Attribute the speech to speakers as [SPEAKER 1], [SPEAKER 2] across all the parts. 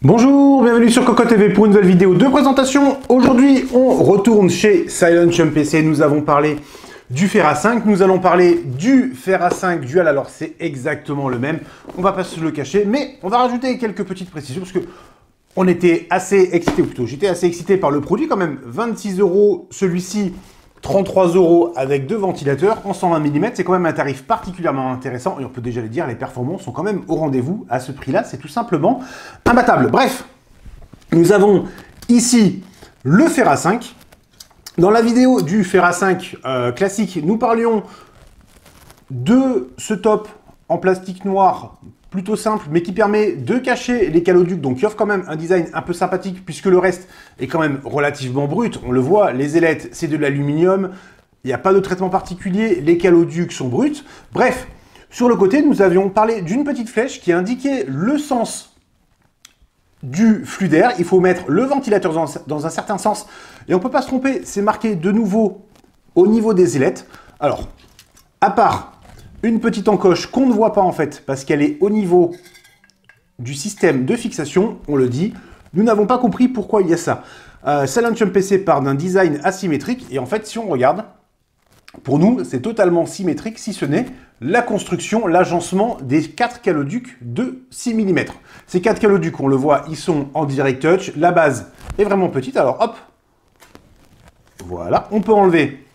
[SPEAKER 1] Bonjour, bienvenue sur Coco TV pour une nouvelle vidéo de présentation. Aujourd'hui, on retourne chez Silent Chum PC. Nous avons parlé du fer à 5, nous allons parler du fer à 5 dual. Alors, c'est exactement le même, on va pas se le cacher, mais on va rajouter quelques petites précisions parce que on était assez excité, ou plutôt j'étais assez excité par le produit quand même. 26 €, celui-ci 33 € avec deux ventilateurs en 120 mm, c'est quand même un tarif particulièrement intéressant et on peut déjà le dire, les performances sont quand même au rendez-vous à ce prix-là, c'est tout simplement imbattable. Bref, nous avons ici le fer à 5. Dans la vidéo du fer à 5 classique, nous parlions de ce top en plastique noir plutôt simple, mais qui permet de cacher les caloducs, donc qui offre quand même un design un peu sympathique, puisque le reste est quand même relativement brut. On le voit, les ailettes, c'est de l'aluminium, il n'y a pas de traitement particulier, les caloducs sont bruts. Bref, sur le côté, nous avions parlé d'une petite flèche qui indiquait le sens du flux d'air. Il faut mettre le ventilateur dans un certain sens, et on ne peut pas se tromper, c'est marqué de nouveau au niveau des ailettes. Alors, à part une petite encoche qu'on ne voit pas en fait, parce qu'elle est au niveau du système de fixation, on le dit, nous n'avons pas compris pourquoi il y a ça. Silent Chum PC part d'un design asymétrique, et en fait, si on regarde, pour nous, c'est totalement symétrique, si ce n'est la construction, l'agencement des 4 caloducs de 6 mm. Ces 4 caloducs, on le voit, ils sont en direct touch, la base est vraiment petite, alors hop, voilà, on peut enlever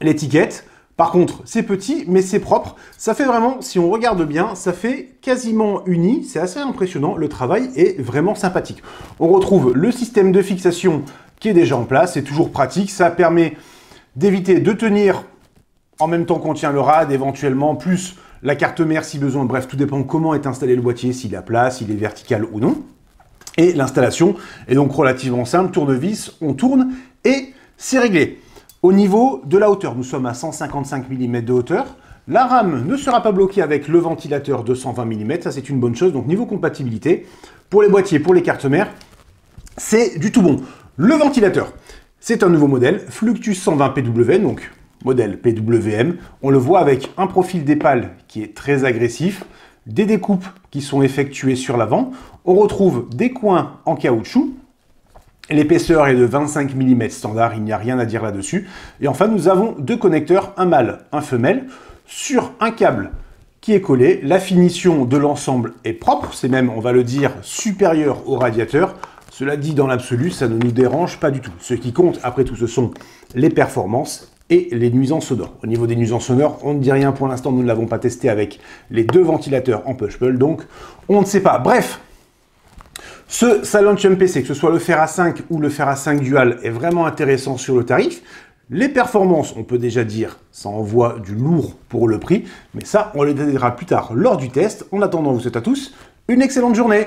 [SPEAKER 1] l'étiquette. Par contre, c'est petit, mais c'est propre. Ça fait vraiment, si on regarde bien, ça fait quasiment uni. C'est assez impressionnant. Le travail est vraiment sympathique. On retrouve le système de fixation qui est déjà en place. C'est toujours pratique. Ça permet d'éviter de tenir en même temps qu'on tient le rad, éventuellement, plus la carte mère si besoin. Bref, tout dépend comment est installé le boîtier, s'il est plat, s'il est vertical ou non. Et l'installation est donc relativement simple. Tournevis, on tourne et c'est réglé. Au niveau de la hauteur, nous sommes à 155 mm de hauteur. La RAM ne sera pas bloquée avec le ventilateur de 120 mm, ça c'est une bonne chose. Donc niveau compatibilité, pour les boîtiers, pour les cartes mères, c'est du tout bon. Le ventilateur, c'est un nouveau modèle, Fluctus 120 PW, donc modèle PWM. On le voit avec un profil des pales qui est très agressif, des découpes qui sont effectuées sur l'avant. On retrouve des coins en caoutchouc. L'épaisseur est de 25 mm standard, il n'y a rien à dire là-dessus. Et enfin, nous avons deux connecteurs, un mâle, un femelle, sur un câble qui est collé. La finition de l'ensemble est propre, c'est même, on va le dire, supérieur au radiateur. Cela dit, dans l'absolu, ça ne nous dérange pas du tout. Ce qui compte, après tout, ce sont les performances et les nuisances sonores. Au niveau des nuisances sonores, on ne dit rien pour l'instant, nous ne l'avons pas testé avec les deux ventilateurs en push-pull, donc on ne sait pas. Bref, ce Silent Chum PC, que ce soit le fer à 5 ou le fer à 5 dual, est vraiment intéressant sur le tarif. Les performances, on peut déjà dire, ça envoie du lourd pour le prix, mais ça, on les détaillera plus tard lors du test. En attendant, vous souhaite à tous une excellente journée.